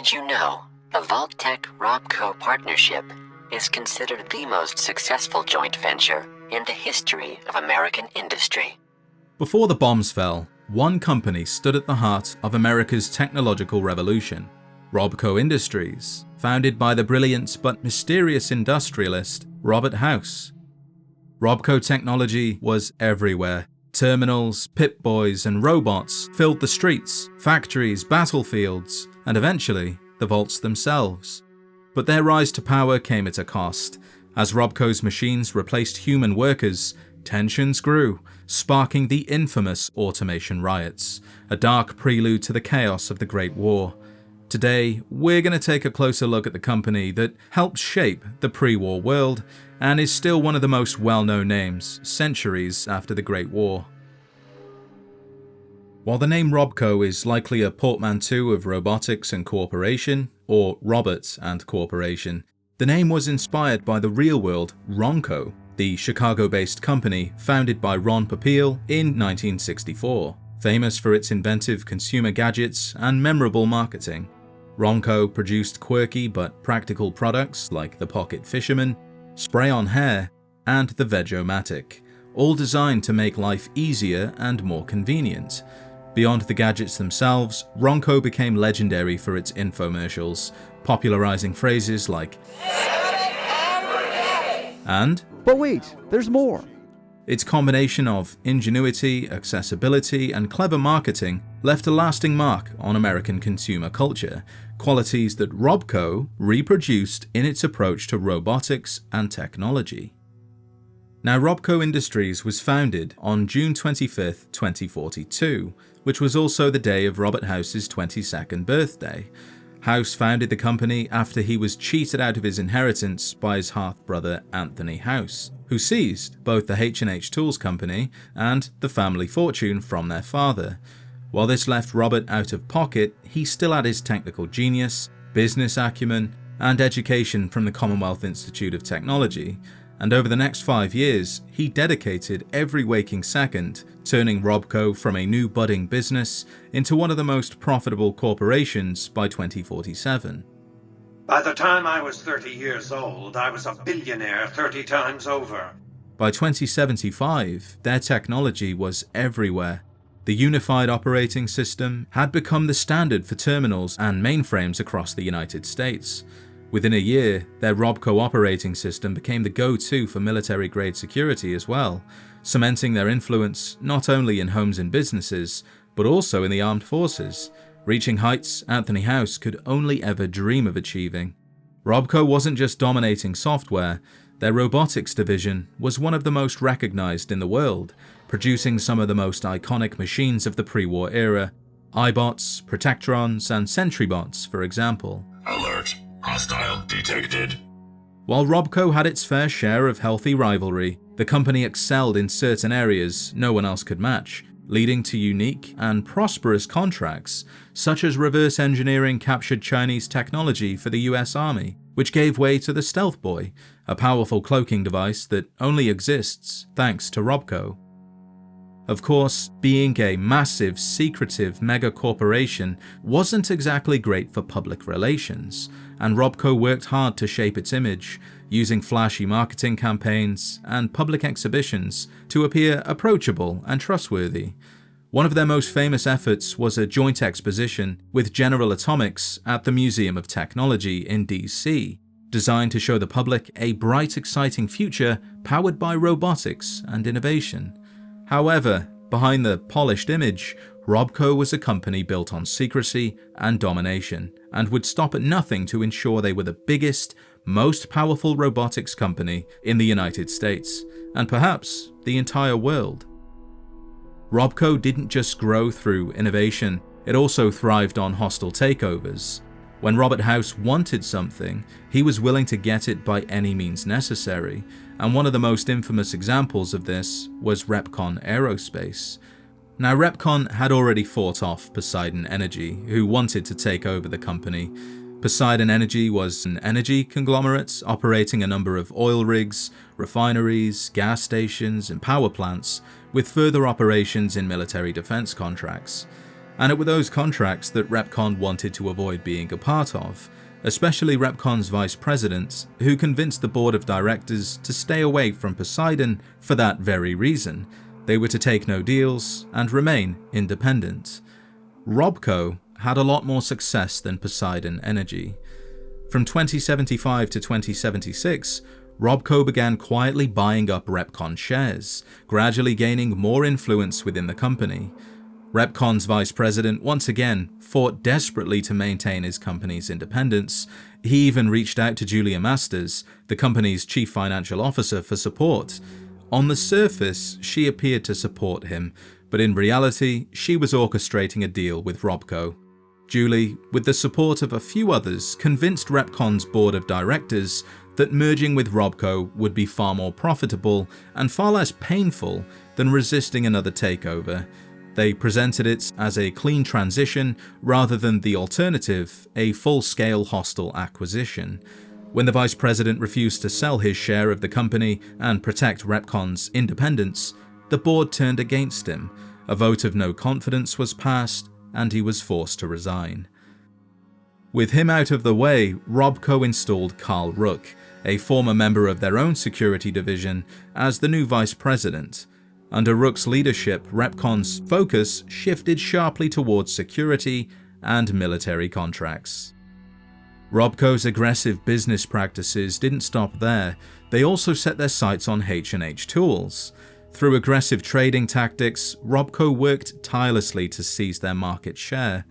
Did you know the Vault-Tec-RobCo partnership is considered the most successful joint venture in the history of American industry? Before the bombs fell, one company stood at the heart of America's technological revolution, RobCo Industries, founded by the brilliant but mysterious industrialist Robert House. RobCo technology was everywhere. Terminals, Pip-Boys, and robots filled the streets, factories, battlefields, and eventually the vaults themselves. But their rise to power came at a cost. As RobCo's machines replaced human workers, tensions grew, sparking the infamous Automation Riots, a dark prelude to the chaos of the Great War. Today, we're going to take a closer look at the company that helped shape the pre-war world and is still one of the most well-known names centuries after the Great War. While the name RobCo is likely a portmanteau of robotics and corporation, or Robert and corporation, the name was inspired by the real-world RonCo, the Chicago-based company founded by Ron Popeil in 1964, famous for its inventive consumer gadgets and memorable marketing. RonCo produced quirky but practical products like the Pocket Fisherman, Spray-On Hair, and the Veg-O-Matic, all designed to make life easier and more convenient. Beyond the gadgets themselves, RonCo became legendary for its infomercials, popularizing phrases like "and? But wait, there's more." Its combination of ingenuity, accessibility, and clever marketing left a lasting mark on American consumer culture, qualities that RobCo reproduced in its approach to robotics and technology. Now, RobCo Industries was founded on June 25, 2042, which was also the day of Robert House's 22nd birthday. House founded the company after he was cheated out of his inheritance by his half-brother Anthony House, who seized both the H&H Tools company and the family fortune from their father. While this left Robert out of pocket, he still had his technical genius, business acumen, and education from the Commonwealth Institute of Technology, and over the next 5 years, he dedicated every waking second, turning RobCo from a new budding business into one of the most profitable corporations by 2047. By the time I was 30 years old, I was a billionaire 30 times over. By 2075, their technology was everywhere. The unified operating system had become the standard for terminals and mainframes across the United States. Within a year, their RobCo operating system became the go-to for military-grade security as well, cementing their influence not only in homes and businesses, but also in the armed forces, reaching heights Anthony House could only ever dream of achieving. RobCo wasn't just dominating software, their robotics division was one of the most recognized in the world, producing some of the most iconic machines of the pre-war era, iBots, Protectrons, and SentryBots, for example. Alert. Hostile detected. While RobCo had its fair share of healthy rivalry, the company excelled in certain areas no one else could match, leading to unique and prosperous contracts, such as reverse engineering captured Chinese technology for the US Army, which gave way to the Stealth Boy, a powerful cloaking device that only exists thanks to RobCo. Of course, being a massive, secretive mega-corporation wasn't exactly great for public relations, and RobCo worked hard to shape its image, using flashy marketing campaigns and public exhibitions to appear approachable and trustworthy. One of their most famous efforts was a joint exposition with General Atomics at the Museum of Technology in DC, designed to show the public a bright, exciting future powered by robotics and innovation. However, behind the polished image, RobCo was a company built on secrecy and domination, and would stop at nothing to ensure they were the biggest, most powerful robotics company in the United States, and perhaps the entire world. RobCo didn't just grow through innovation, it also thrived on hostile takeovers. When Robert House wanted something, he was willing to get it by any means necessary, and one of the most infamous examples of this was Repcon Aerospace. Now, Repcon had already fought off Poseidon Energy, who wanted to take over the company. Poseidon Energy was an energy conglomerate operating a number of oil rigs, refineries, gas stations, and power plants, with further operations in military defense contracts. And it were those contracts that RepCon wanted to avoid being a part of, especially RepCon's vice president, who convinced the board of directors to stay away from Poseidon for that very reason. They were to take no deals and remain independent. RobCo had a lot more success than Poseidon Energy. From 2075 to 2076, RobCo began quietly buying up RepCon shares, gradually gaining more influence within the company. RepCon's vice president once again fought desperately to maintain his company's independence. He even reached out to Julia Masters, the company's chief financial officer, for support. On the surface, she appeared to support him, but in reality, she was orchestrating a deal with RobCo. Julie, with the support of a few others, convinced RepCon's board of directors that merging with RobCo would be far more profitable and far less painful than resisting another takeover. They presented it as a clean transition rather than the alternative, a full-scale hostile acquisition. When the vice president refused to sell his share of the company and protect RepCon's independence, the board turned against him. A vote of no confidence was passed, and he was forced to resign. With him out of the way, RobCo installed Carl Rook, a former member of their own security division, as the new vice president. Under Rook's leadership, RepCon's focus shifted sharply towards security and military contracts. RobCo's aggressive business practices didn't stop there. They also set their sights on H&H Tools. Through aggressive trading tactics, RobCo worked tirelessly to seize their market share.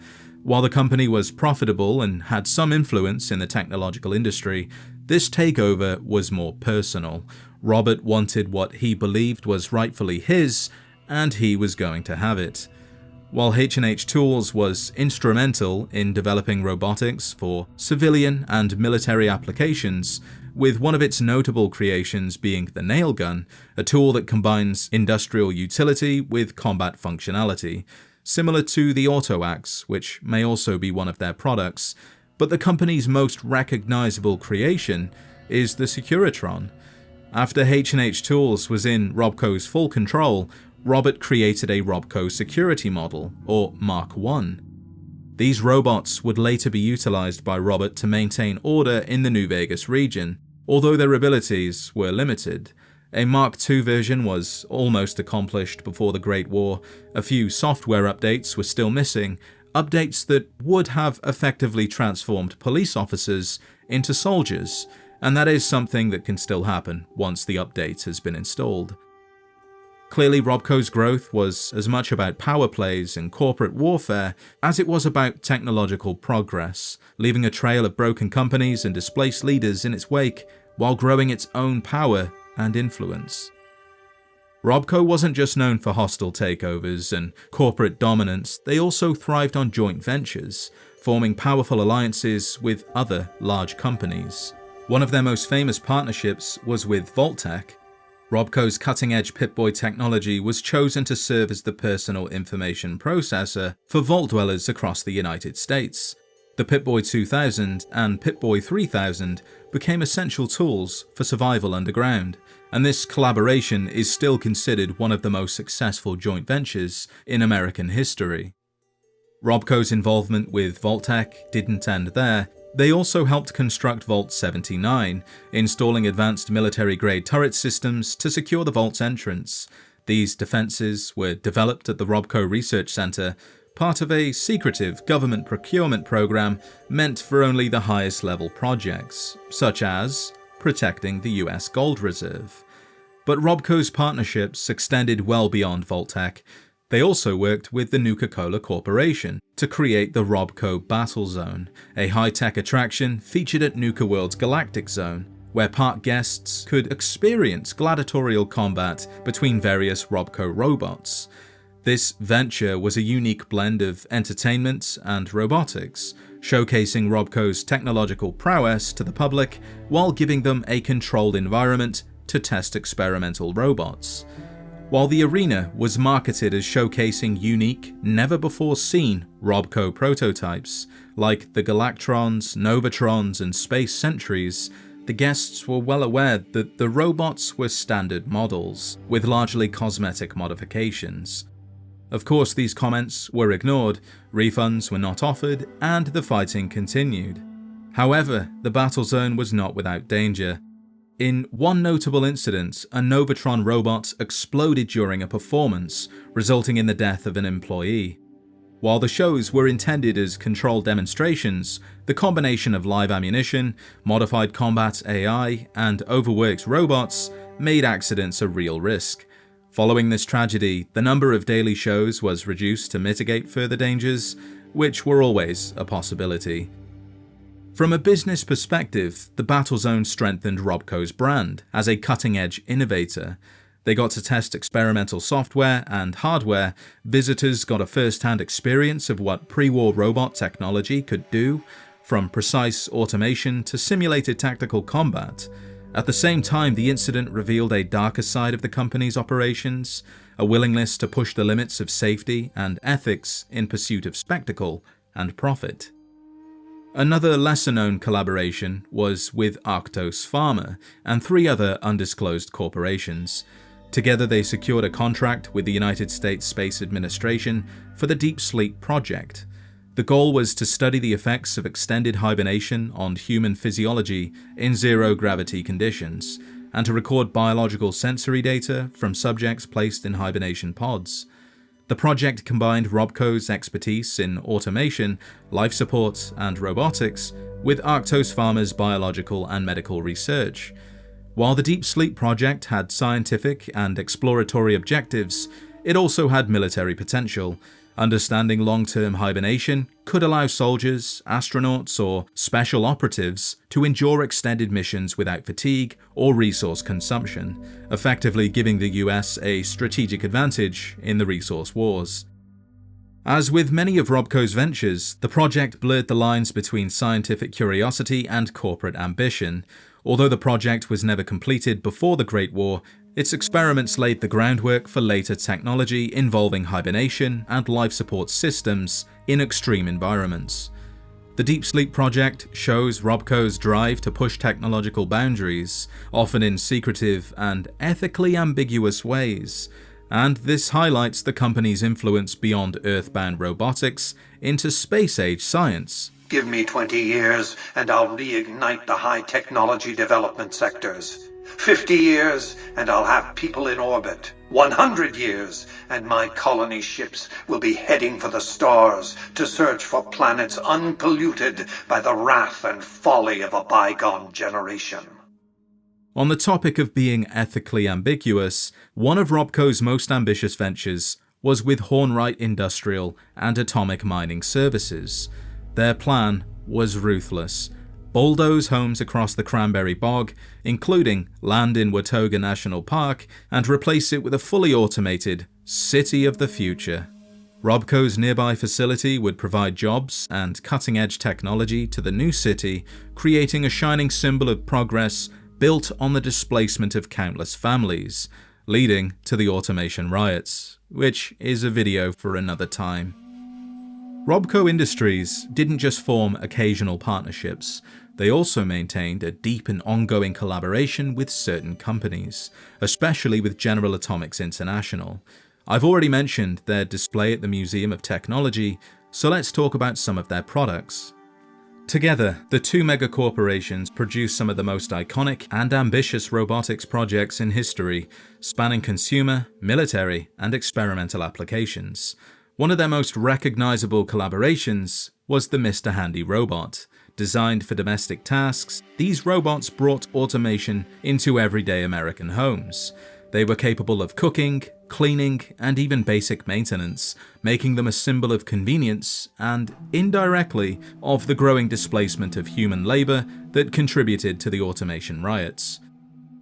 While the company was profitable and had some influence in the technological industry, this takeover was more personal. Robert wanted what he believed was rightfully his, and he was going to have it. While H&H Tools was instrumental in developing robotics for civilian and military applications, with one of its notable creations being the nail gun, a tool that combines industrial utility with combat functionality, similar to the auto axe, which may also be one of their products, but the company's most recognizable creation is the Securitrons. After H&H Tools was in RobCo's full control, Robert created a RobCo security model, or Mark I. These robots would later be utilized by Robert to maintain order in the New Vegas region, although their abilities were limited. A Mark II version was almost accomplished before the Great War. A few software updates were still missing, updates that would have effectively transformed police officers into soldiers, and that is something that can still happen once the update has been installed. Clearly, RobCo's growth was as much about power plays and corporate warfare as it was about technological progress, leaving a trail of broken companies and displaced leaders in its wake while growing its own power and influence. RobCo wasn't just known for hostile takeovers and corporate dominance, they also thrived on joint ventures, forming powerful alliances with other large companies. One of their most famous partnerships was with Vault-Tec. RobCo's cutting-edge Pip-Boy technology was chosen to serve as the personal information processor for Vault dwellers across the United States. The Pip-Boy 2000 and Pip-Boy 3000 became essential tools for survival underground, and this collaboration is still considered one of the most successful joint ventures in American history. RobCo's involvement with Vault-Tec didn't end there. They also helped construct Vault 79, installing advanced military-grade turret systems to secure the Vault's entrance. These defenses were developed at the RobCo Research Center, part of a secretive government procurement program meant for only the highest level projects, such as protecting the US gold reserve. But RobCo's partnerships extended well beyond Vault-Tec. They also worked with the Nuka-Cola Corporation to create the RobCo Battle Zone, a high-tech attraction featured at Nuka World's Galactic Zone, where park guests could experience gladiatorial combat between various RobCo robots. This venture was a unique blend of entertainment and robotics, showcasing RobCo's technological prowess to the public while giving them a controlled environment to test experimental robots. While the arena was marketed as showcasing unique, never-before-seen RobCo prototypes, like the Galactrons, Novatrons, and Space Sentries, the guests were well aware that the robots were standard models, with largely cosmetic modifications. Of course, these comments were ignored, refunds were not offered, and the fighting continued. However, the battle zone was not without danger. In one notable incident, a Novatron robot exploded during a performance, resulting in the death of an employee. While the shows were intended as controlled demonstrations, the combination of live ammunition, modified combat AI, and overworked robots made accidents a real risk. Following this tragedy, the number of daily shows was reduced to mitigate further dangers, which were always a possibility. From a business perspective, the battle zone strengthened RobCo's brand as a cutting-edge innovator. They got to test experimental software and hardware, visitors got a first-hand experience of what pre-war robot technology could do, from precise automation to simulated tactical combat. At the same time, the incident revealed a darker side of the company's operations, a willingness to push the limits of safety and ethics in pursuit of spectacle and profit. Another lesser-known collaboration was with Arctos Pharma and 3 other undisclosed corporations. Together they secured a contract with the United States Space Administration for the Deep Sleep project. The goal was to study the effects of extended hibernation on human physiology in zero-gravity conditions, and to record biological sensory data from subjects placed in hibernation pods. The project combined RobCo's expertise in automation, life support, and robotics with Arctos Pharma's biological and medical research. While the Deep Sleep project had scientific and exploratory objectives, it also had military potential. Understanding long-term hibernation could allow soldiers, astronauts, or special operatives to endure extended missions without fatigue or resource consumption, effectively giving the US a strategic advantage in the resource wars. As with many of RobCo's ventures, the project blurred the lines between scientific curiosity and corporate ambition. Although the project was never completed before the Great War, its experiments laid the groundwork for later technology involving hibernation and life support systems in extreme environments. The Deep Sleep project shows RobCo's drive to push technological boundaries, often in secretive and ethically ambiguous ways, and this highlights the company's influence beyond earthbound robotics into space-age science. Give me 20 years and I'll reignite the high technology development sectors. 50 years and I'll have people in orbit. 100 years and my colony ships will be heading for the stars to search for planets unpolluted by the wrath and folly of a bygone generation. On the topic of being ethically ambiguous, one of RobCo's most ambitious ventures was with Hornwright Industrial and Atomic Mining Services. Their plan was ruthless. Bulldoze homes across the Cranberry Bog, including land in Watauga National Park, and replace it with a fully automated city of the future. RobCo's nearby facility would provide jobs and cutting-edge technology to the new city, creating a shining symbol of progress built on the displacement of countless families, leading to the Automation Riots, which is a video for another time. RobCo Industries didn't just form occasional partnerships, they also maintained a deep and ongoing collaboration with certain companies, especially with General Atomics International. I've already mentioned their display at the Museum of Technology, so let's talk about some of their products. Together, the two megacorporations produce some of the most iconic and ambitious robotics projects in history, spanning consumer, military, and experimental applications. One of their most recognizable collaborations was the Mr. Handy robot. Designed for domestic tasks, these robots brought automation into everyday American homes. They were capable of cooking, cleaning, and even basic maintenance, making them a symbol of convenience and, indirectly, of the growing displacement of human labor that contributed to the Automation Riots.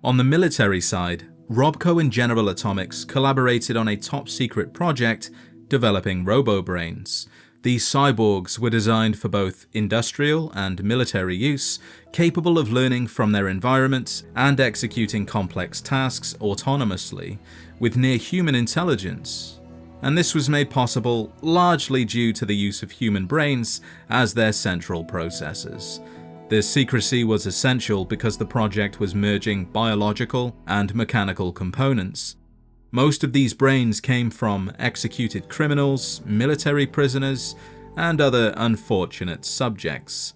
On the military side, RobCo and General Atomics collaborated on a top-secret project developing robo-brains. These cyborgs were designed for both industrial and military use, capable of learning from their environment and executing complex tasks autonomously, with near-human intelligence. And this was made possible largely due to the use of human brains as their central processors. This secrecy was essential because the project was merging biological and mechanical components. Most of these brains came from executed criminals, military prisoners, and other unfortunate subjects.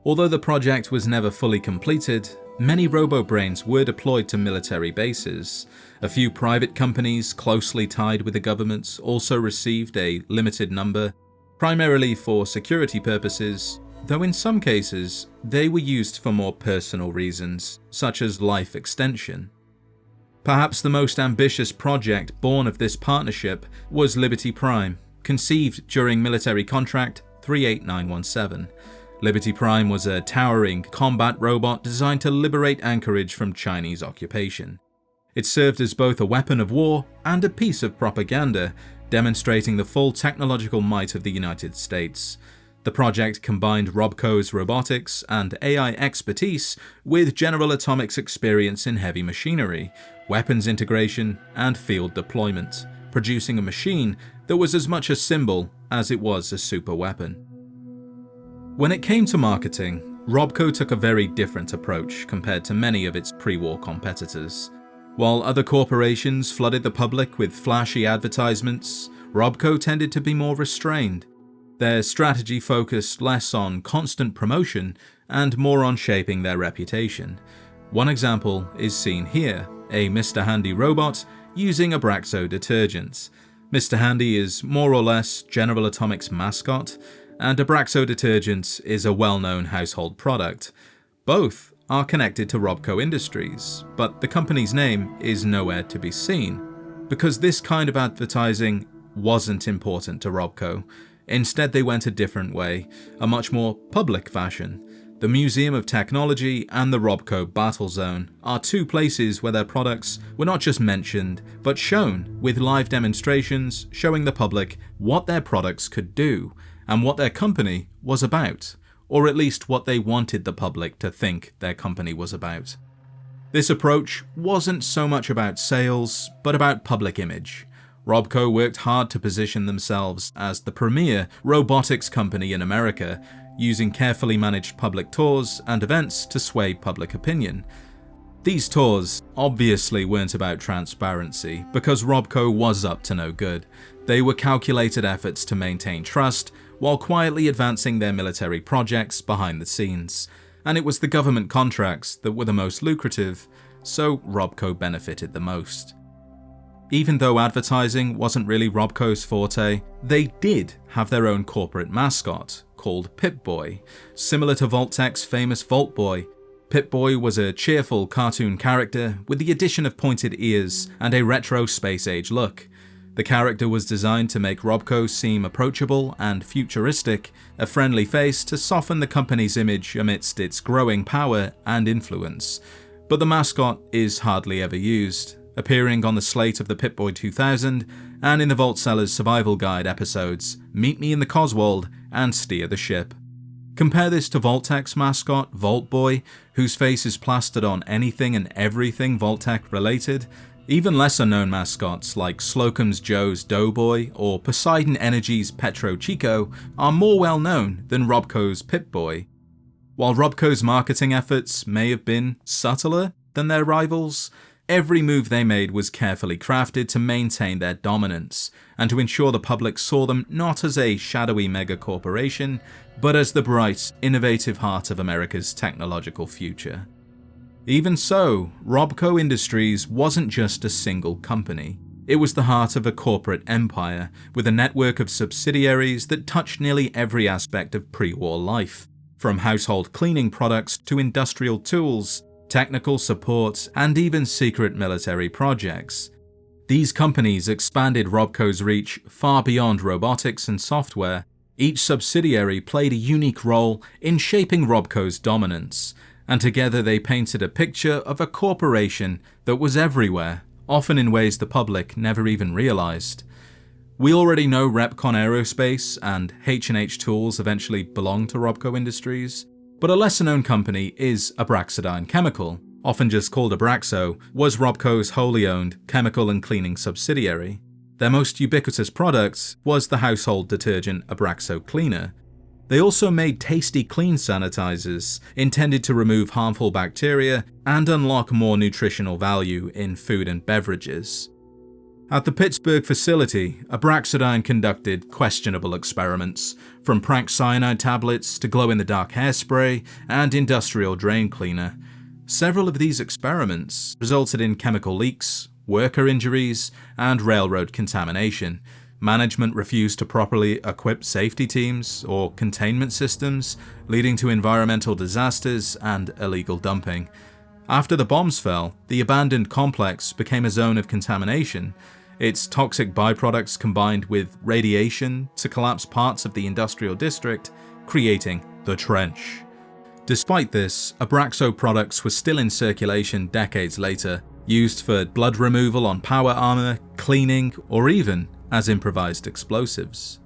Although the project was never fully completed, many robo-brains were deployed to military bases. A few private companies closely tied with the government also received a limited number, primarily for security purposes, though in some cases they were used for more personal reasons, such as life extension. Perhaps the most ambitious project born of this partnership was Liberty Prime, conceived during military contract 38917. Liberty Prime was a towering combat robot designed to liberate Anchorage from Chinese occupation. It served as both a weapon of war and a piece of propaganda, demonstrating the full technological might of the United States. The project combined RobCo's robotics and AI expertise with General Atomics' experience in heavy machinery, weapons integration, and field deployment, producing a machine that was as much a symbol as it was a superweapon. When it came to marketing, RobCo took a very different approach compared to many of its pre-war competitors. While other corporations flooded the public with flashy advertisements, RobCo tended to be more restrained. Their strategy focused less on constant promotion and more on shaping their reputation. One example is seen here, a Mr. Handy robot using Abraxo detergent. Mr. Handy is more or less General Atomics' mascot, and Abraxo detergent is a well-known household product. Both are connected to RobCo Industries, but the company's name is nowhere to be seen, because this kind of advertising wasn't important to RobCo. Instead, they went a different way, a much more public fashion. The Museum of Technology and the RobCo Battle Zone are two places where their products were not just mentioned, but shown with live demonstrations showing the public what their products could do and what their company was about, or at least what they wanted the public to think their company was about. This approach wasn't so much about sales, but about public image. RobCo worked hard to position themselves as the premier robotics company in America, using carefully managed public tours and events to sway public opinion. These tours obviously weren't about transparency, because RobCo was up to no good. They were calculated efforts to maintain trust, while quietly advancing their military projects behind the scenes. And it was the government contracts that were the most lucrative, so RobCo benefited the most. Even though advertising wasn't really RobCo's forte, they did have their own corporate mascot, called Pip-Boy. Similar to Vault-Tec's famous Vault Boy, Pip-Boy was a cheerful cartoon character with the addition of pointed ears and a retro space-age look. The character was designed to make RobCo seem approachable and futuristic, a friendly face to soften the company's image amidst its growing power and influence. But the mascot is hardly ever used, appearing on the slate of the Pip-Boy 2000 and in the Vault Seller's Survival Guide episodes Meet Me in the Coswold and Steer the Ship. Compare this to Vault-Tec's mascot, Vault Boy, whose face is plastered on anything and everything Vault-Tec related. Even lesser known mascots like Slocum's Joe's Doughboy or Poseidon Energy's Petro Chico are more well known than RobCo's Pip-Boy. While RobCo's marketing efforts may have been subtler than their rivals, every move they made was carefully crafted to maintain their dominance and to ensure the public saw them not as a shadowy megacorporation, but as the bright, innovative heart of America's technological future. Even so, RobCo Industries wasn't just a single company. It was the heart of a corporate empire, with a network of subsidiaries that touched nearly every aspect of pre-war life, from household cleaning products to industrial tools, technical support, and even secret military projects. These companies expanded RobCo's reach far beyond robotics and software. Each subsidiary played a unique role in shaping RobCo's dominance, and together they painted a picture of a corporation that was everywhere, often in ways the public never even realized. We already know Repcon Aerospace and H&H Tools eventually belonged to RobCo Industries, but a lesser-known company is Abraxadine Chemical, often just called Abraxo, was RobCo's wholly owned chemical and cleaning subsidiary. Their most ubiquitous product was the household detergent Abraxo Cleaner. They also made tasty clean sanitizers intended to remove harmful bacteria and unlock more nutritional value in food and beverages. At the Pittsburgh facility, Abraxadine conducted questionable experiments, from prank cyanide tablets to glow-in-the-dark hairspray and industrial drain cleaner. Several of these experiments resulted in chemical leaks, worker injuries, and railroad contamination. Management refused to properly equip safety teams or containment systems, leading to environmental disasters and illegal dumping. After the bombs fell, the abandoned complex became a zone of contamination. Its toxic byproducts combined with radiation to collapse parts of the industrial district, creating the Trench. Despite this, Abraxo products were still in circulation decades later, used for blood removal on power armor, cleaning, or even as improvised explosives.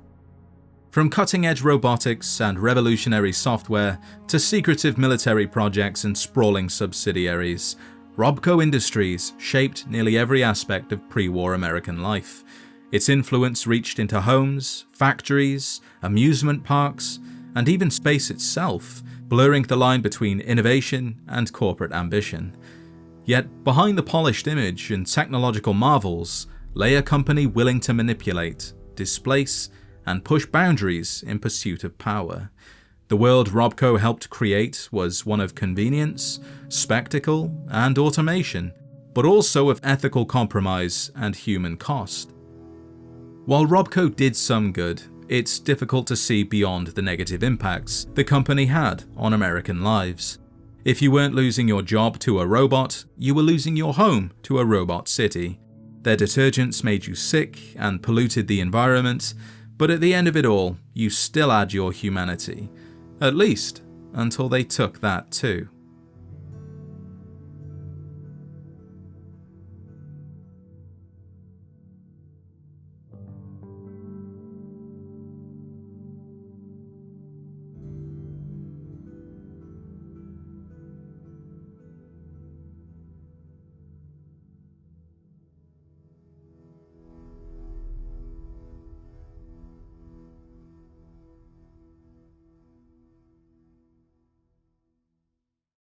From cutting-edge robotics and revolutionary software to secretive military projects and sprawling subsidiaries, RobCo Industries shaped nearly every aspect of pre-war American life. Its influence reached into homes, factories, amusement parks, and even space itself, blurring the line between innovation and corporate ambition. Yet behind the polished image and technological marvels lay a company willing to manipulate, displace, and push boundaries in pursuit of power. The world RobCo helped create was one of convenience, spectacle, and automation, but also of ethical compromise and human cost. While RobCo did some good, it's difficult to see beyond the negative impacts the company had on American lives. If you weren't losing your job to a robot, you were losing your home to a robot city. Their detergents made you sick and polluted the environment, but at the end of it all, you still had your humanity. At least, until they took that too.